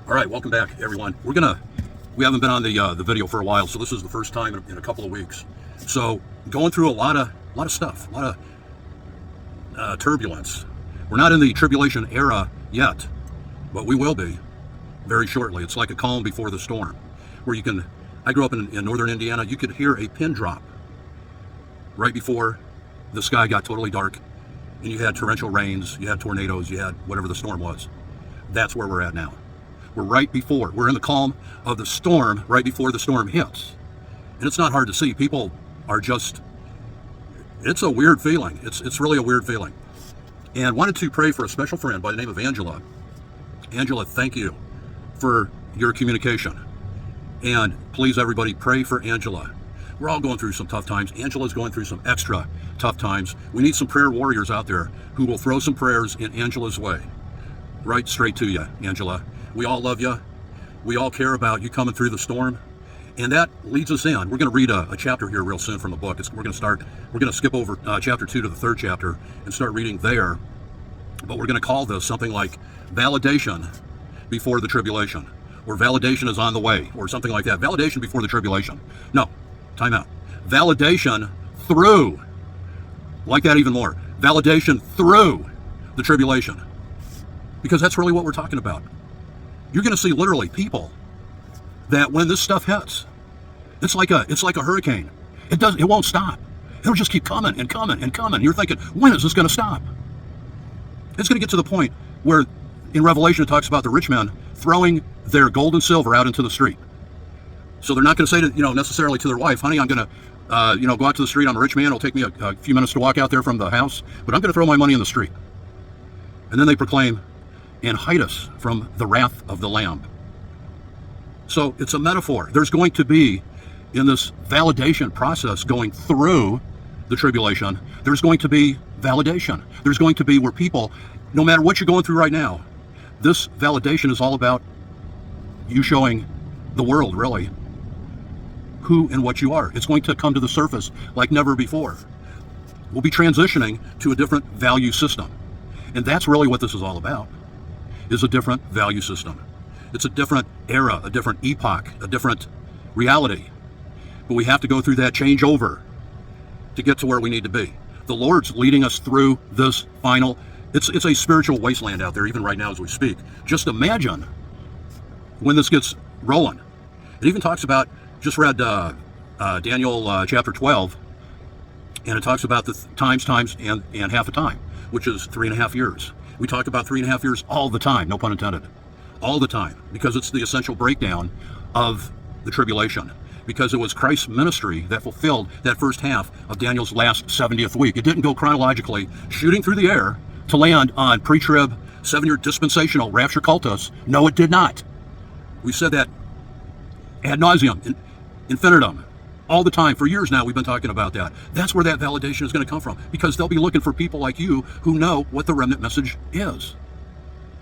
All right, welcome back, everyone. We haven't been on the video for a while, so this is the first time in a couple of weeks. So going through a lot of stuff, a lot of turbulence. We're not in the tribulation era yet, but we will be very shortly. It's like a calm before the storm, where I grew up in northern Indiana. You could hear a pin drop right before the sky got totally dark, and you had torrential rains, you had tornadoes, you had whatever the storm was. That's where we're at now. We're in the calm of the storm right before the storm hits. And it's not hard to see. People are it's a weird feeling. It's really a weird feeling. And wanted to pray for a special friend by the name of Angela. Angela, thank you for your communication. And please, everybody, pray for Angela. We're all going through some tough times. Angela's going through some extra tough times. We need some prayer warriors out there who will throw some prayers in Angela's way. Right straight to you, Angela. We all love you. We all care about you coming through the storm. And that leads us in. We're going to read a chapter here real soon from the book. We're going to skip over chapter 2 to the 3rd chapter and start reading there. But we're going to call this something like validation before the tribulation, or validation is on the way, or something like that. Validation before the tribulation. No, time out. Validation through, like that even more. Validation through the tribulation. Because that's really what we're talking about. You're going to see literally people that when this stuff hits, it's like a hurricane. It won't stop. It'll just keep coming and coming and coming. You're thinking, when is this going to stop? It's going to get to the point where in Revelation it talks about the rich men throwing their gold and silver out into the street. So they're not going to say to, necessarily to their wife, honey, I'm going to go out to the street. I'm a rich man. It'll take me a few minutes to walk out there from the house, but I'm going to throw my money in the street. And then they proclaim, and hide us from the wrath of the Lamb. So it's a metaphor. There's going to be, in this validation process going through the tribulation, there's going to be validation. There's going to be where people, no matter what you're going through right now, this validation is all about you showing the world, really, who and what you are. It's going to come to the surface like never before. We'll be transitioning to a different value system. And that's really what this is all about. Is a different value system. It's a different era, a different epoch, a different reality. But we have to go through that changeover to get to where we need to be. The Lord's leading us through this final, it's a spiritual wasteland out there, even right now as we speak. Just imagine when this gets rolling. It even talks about, just read Daniel chapter 12, and it talks about the times and half a time, which is 3.5 years. We talk about 3.5 years all the time, no pun intended, all the time, because it's the essential breakdown of the tribulation, because it was Christ's ministry that fulfilled that first half of Daniel's last 70th week. It didn't go chronologically, shooting through the air to land on pre-trib, 7-year dispensational rapture cultus. No, it did not. We said that ad nauseum, infinitum, all the time. For years now, we've been talking about that. That's where that validation is going to come from, because they'll be looking for people like you who know what the remnant message is.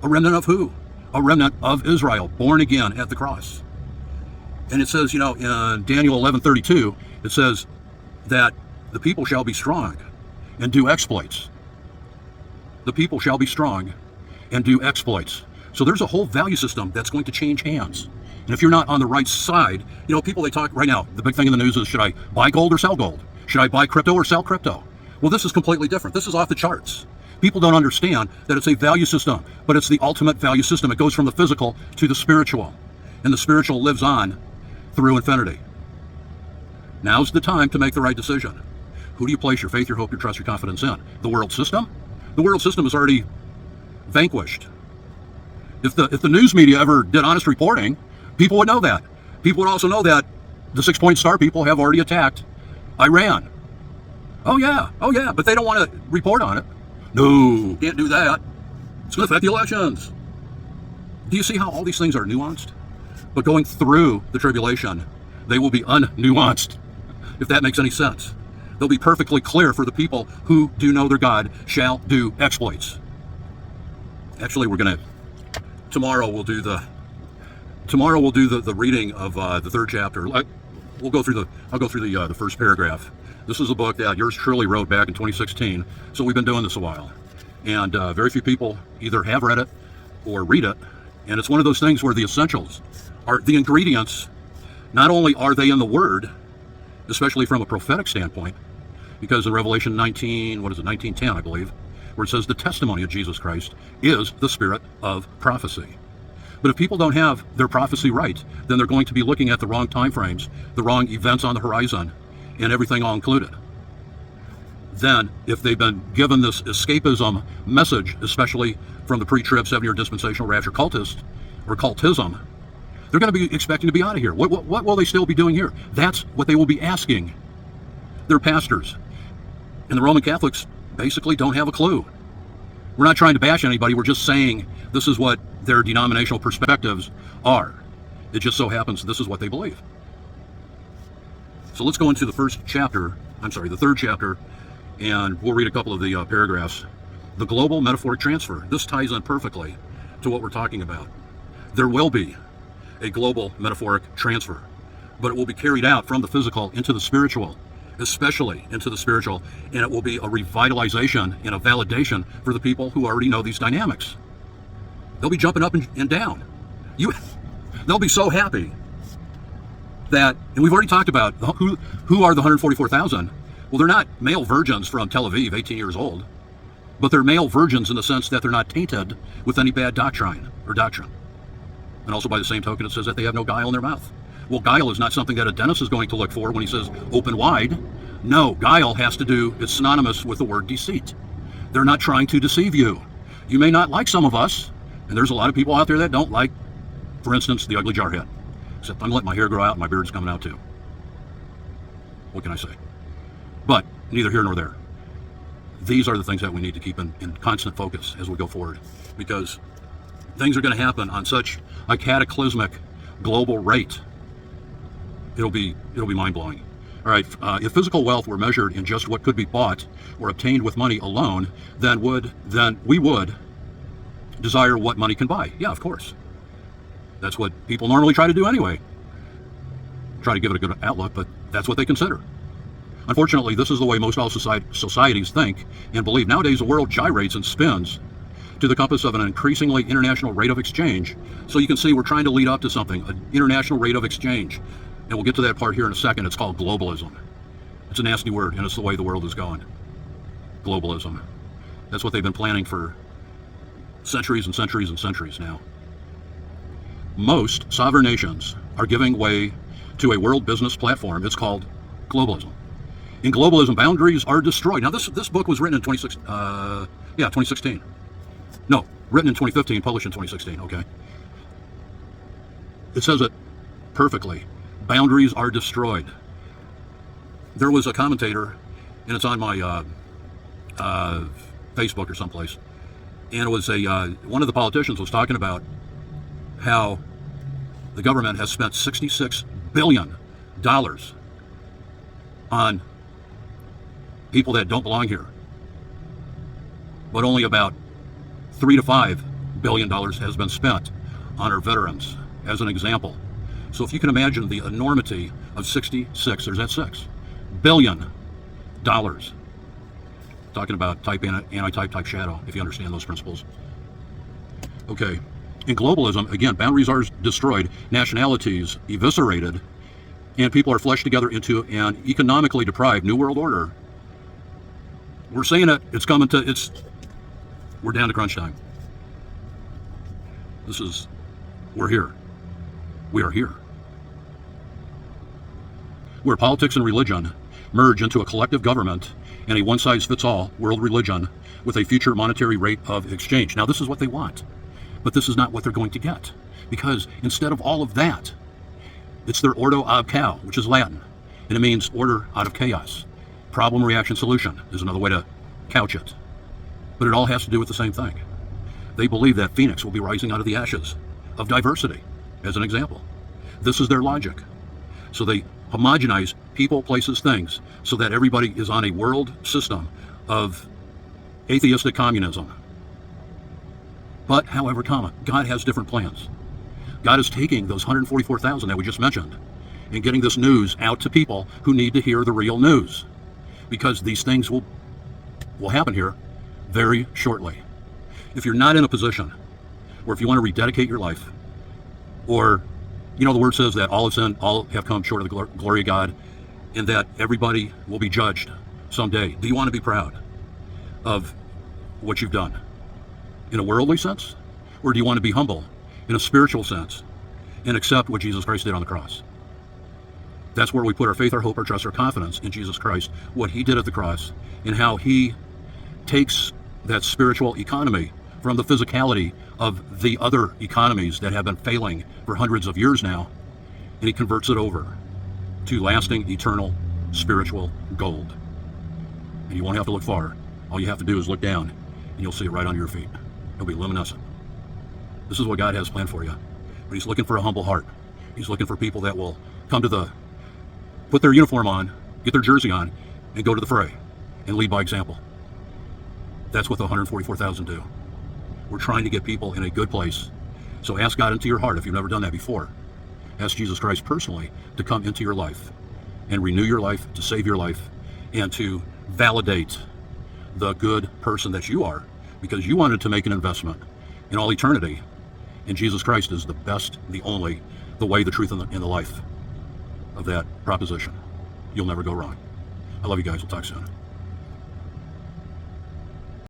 A remnant of who? A remnant of Israel, born again at the cross. And it says, in Daniel 11:32, it says that the people shall be strong and do exploits. The people shall be strong and do exploits. So there's a whole value system that's going to change hands. And if you're not on the right side, people, they talk right now, the big thing in the news is, should I buy gold or sell gold? Should I buy crypto or sell crypto? Well, this is completely different. This is off the charts. People don't understand that it's a value system, but it's the ultimate value system. It goes from the physical to the spiritual, and the spiritual lives on through infinity. Now's the time to make the right decision. Who do you place your faith, your hope, your trust, your confidence in? The world system? The world system is already vanquished. If the news media ever did honest reporting, people would know that. People would also know that the 6-point star people have already attacked Iran. Oh yeah, but they don't want to report on it. No, can't do that. It's going to affect the elections. Do you see how all these things are nuanced? But going through the tribulation, they will be unnuanced, if that makes any sense. They'll be perfectly clear for the people who do know their God shall do exploits. Actually, tomorrow we'll do the reading of the 3rd chapter. I'll go through the first paragraph. This is a book that yours truly wrote back in 2016, so we've been doing this a while. And very few people either have read it or read it, And it's one of those things where the essentials are the ingredients. Not only are they in the Word, especially from a prophetic standpoint, because in Revelation 19, 19:10, I believe, where it says the testimony of Jesus Christ is the spirit of prophecy. But if people don't have their prophecy right, then they're going to be looking at the wrong time frames, the wrong events on the horizon, and everything all included. Then, if they've been given this escapism message, especially from the pre-trib 7-year dispensational rapture cultist, or cultism, they're going to be expecting to be out of here. What will they still be doing here? That's what they will be asking their pastors. And the Roman Catholics basically don't have a clue. We're not trying to bash anybody. We're just saying this is what their denominational perspectives are. It just so happens this is what they believe. So let's go into the third chapter, and we'll read a couple of the paragraphs. The global metaphoric transfer. This ties in perfectly to what we're talking about. There will be a global metaphoric transfer, but it will be carried out from the physical into the spiritual, especially into the spiritual, and it will be a revitalization and a validation for the people who already know these dynamics. They'll be jumping up and down. They'll be so happy that, and we've already talked about who are the 144,000. Well, they're not male virgins from Tel Aviv, 18 years old, but they're male virgins in the sense that they're not tainted with any bad doctrine. And also by the same token, it says that they have no guile in their mouth. Well, guile is not something that a dentist is going to look for when he says open wide. No, guile has to do, it's synonymous with the word deceit. They're not trying to deceive you. You may not like some of us, and there's a lot of people out there that don't like, for instance, the ugly jarhead. Except I'm letting my hair grow out and my beard's coming out too. What can I say? But neither here nor there. These are the things that we need to keep in constant focus as we go forward, because things are going to happen on such a cataclysmic global rate. It'll be mind-blowing. All right, if physical wealth were measured in just what could be bought or obtained with money alone, then we would desire what money can buy. Yeah, of course. That's what people normally try to do anyway. Try to give it a good outlook, but that's what they consider. Unfortunately, this is the way most all societies think and believe. Nowadays, the world gyrates and spins to the compass of an increasingly international rate of exchange. So you can see we're trying to lead up to something, an international rate of exchange. And we'll get to that part here in a second. It's called globalism. It's a nasty word, and it's the way the world is going. Globalism. That's what they've been planning for centuries and centuries and centuries now. Most sovereign nations are giving way to a world business platform. It's called globalism. In globalism, boundaries are destroyed. Now, this book was written in 2016. No, written in 2015, published in 2016, okay. It says it perfectly. Boundaries are destroyed. There was a commentator, and it's on my Facebook or someplace, and it was one of the politicians was talking about how the government has spent $66 billion on people that don't belong here, but only about $3 to $5 billion has been spent on our veterans, as an example. So if you can imagine the enormity of 66, there's that 6 billion dollars. Talking about type anti-type, type shadow, if you understand those principles. Okay, in globalism, again, boundaries are destroyed, nationalities eviscerated, and people are fleshed together into an economically deprived new world order. We're saying it, we're down to crunch time. We're here. We are here. Where politics and religion merge into a collective government and a one-size-fits-all world religion with a future monetary rate of exchange. Now, this is what they want, but this is not what they're going to get, because instead of all of that, it's their ordo ab chao, which is Latin, and it means order out of chaos. Problem, reaction, solution is another way to couch it, but it all has to do with the same thing. They believe that Phoenix will be rising out of the ashes of diversity, as an example. This is their logic. So they homogenize people, places, things, so that everybody is on a world system of atheistic communism. But, however, God has different plans. God is taking those 144,000 that we just mentioned and getting this news out to people who need to hear the real news, because these things will happen here very shortly. If you're not in a position or if you want to rededicate your life, or, you know, the word says that all have sinned, all have come short of the glory of God, and that everybody will be judged someday. Do you want to be proud of what you've done in a worldly sense? Or do you want to be humble in a spiritual sense and accept what Jesus Christ did on the cross? That's where we put our faith, our hope, our trust, our confidence in Jesus Christ, what he did at the cross, and how he takes that spiritual economy from the physicality of the other economies that have been failing for hundreds of years now, and he converts it over to lasting, eternal, spiritual gold. And you won't have to look far. All you have to do is look down, and you'll see it right on your feet. It'll be luminescent. This is what God has planned for you. But he's looking for a humble heart. He's looking for people that will come to put their uniform on, get their jersey on, and go to the fray, and lead by example. That's what the 144,000 do. We're trying to get people in a good place. So ask God into your heart if you've never done that before. Ask Jesus Christ personally to come into your life and renew your life, to save your life, and to validate the good person that you are, because you wanted to make an investment in all eternity. And Jesus Christ is the best, the only, the way, the truth, and the life of that proposition. You'll never go wrong. I love you guys. We'll talk soon.